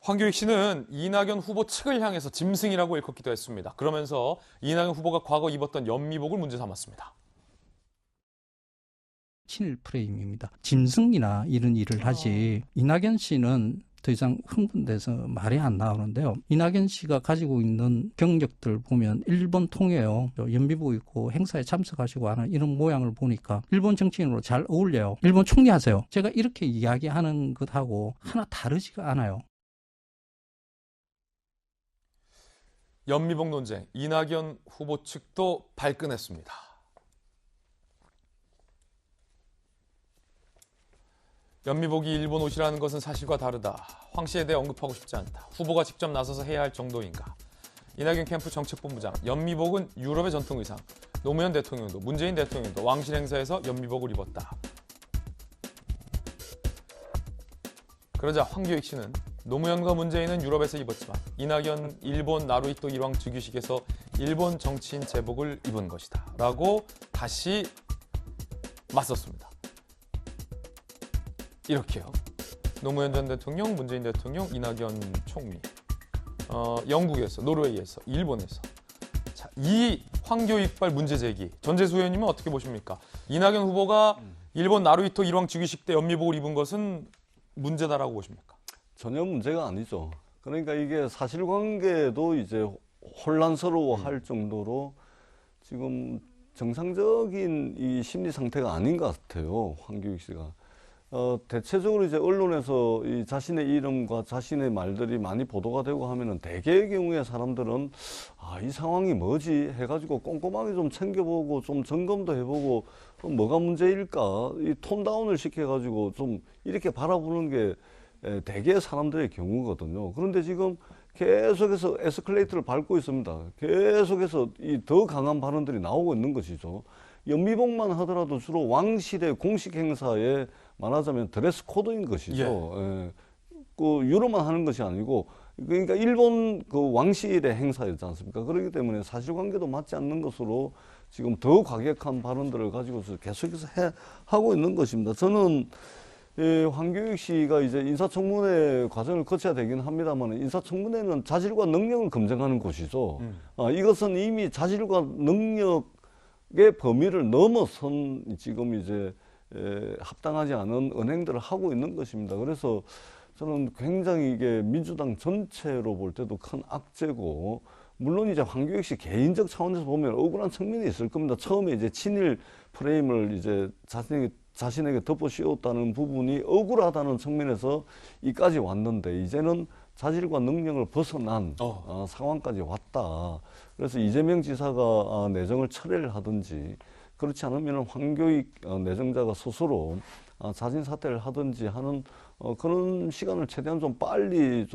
황교익 씨는 이낙연 후보 측을 향해서 짐승이라고 일컫기도 했습니다. 그러면서 이낙연 후보가 과거 입었던 연미복을 문제 삼았습니다. 친일 프레임입니다. 짐승이나 이런 일을 하지 이낙연 씨는 더 이상 흥분돼서 말이 안 나오는데요. 이낙연 씨가 가지고 있는 경력들 보면 일본 통해요. 연미복 입고 행사에 참석하시고 하는 이런 모양을 보니까 일본 정치인으로 잘 어울려요. 일본 총리 하세요. 제가 이렇게 이야기하는 것하고 하나 다르지가 않아요. 연미복 논쟁, 이낙연 후보 측도 발끈했습니다. 연미복이 일본 옷이라는 것은 사실과 다르다. 황 씨에 대해 언급하고 싶지 않다. 후보가 직접 나서서 해야 할 정도인가. 이낙연 캠프 정책본부장, 연미복은 유럽의 전통 의상. 노무현 대통령도 문재인 대통령도 왕실 행사에서 연미복을 입었다. 그러자 황교익 씨는 노무현과 문재인은 유럽에서 입었지만 이낙연 일본 나루히토 일왕 즉위식에서 일본 정치인 제복을 입은 것이다 라고 다시 맞섰습니다. 이렇게요. 노무현 전 대통령, 문재인 대통령, 이낙연 총리, 영국에서, 노르웨이에서, 일본에서. 자, 이 황교익발 문제 제기, 전재수 의원님은 어떻게 보십니까? 이낙연 후보가 일본 나루히토 일왕 즉위식 때 연미복을 입은 것은 문제다라고 보십니까? 전혀 문제가 아니죠. 그러니까 이게 사실관계도 이제 혼란스러워할 정도로 지금 정상적인 이 심리 상태가 아닌 것 같아요. 황교익 씨가. 대체적으로 이제 언론에서 이 자신의 이름과 자신의 말들이 많이 보도가 되고 하면은 대개의 경우에 사람들은 이 상황이 뭐지 해가지고 꼼꼼하게 좀 챙겨보고 좀 점검도 해보고 뭐가 문제일까 이 톤다운을 시켜가지고 좀 이렇게 바라보는 게 대개의 사람들의 경우거든요. 그런데 지금 계속해서 에스컬레이터를 밟고 있습니다. 계속해서 이 더 강한 발언들이 나오고 있는 것이죠. 연미복만 하더라도 주로 왕실의 공식 행사에 말하자면 드레스 코드인 것이죠. 예. 그 유럽만 하는 것이 아니고 그러니까 일본 그 왕실의 행사였지 않습니까? 그렇기 때문에 사실관계도 맞지 않는 것으로 지금 더 과격한 발언들을 가지고서 계속해서 하고 있는 것입니다. 저는 황교익 씨가 이제 인사청문회 과정을 거쳐야 되긴 합니다만 인사청문회는 자질과 능력을 검증하는 곳이죠. 이것은 이미 자질과 능력의 범위를 넘어선 지금 이제 합당하지 않은 언행들을 하고 있는 것입니다. 그래서 저는 굉장히 이게 민주당 전체로 볼 때도 큰 악재고, 물론 이제 황교익 씨 개인적 차원에서 보면 억울한 측면이 있을 겁니다. 처음에 이제 친일 프레임을 이제 자신에게 덮어 씌웠다는 부분이 억울하다는 측면에서 이까지 왔는데, 이제는 자질과 능력을 벗어난 상황까지 왔다. 그래서 이재명 지사가 내정을 철회를 하든지, 그렇지 않으면 황교익 내정자가 스스로 자진 사퇴를 하든지 하는 그런 시간을 최대한 좀 빨리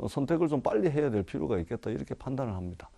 선택을 좀 빨리 해야 될 필요가 있겠다, 이렇게 판단을 합니다.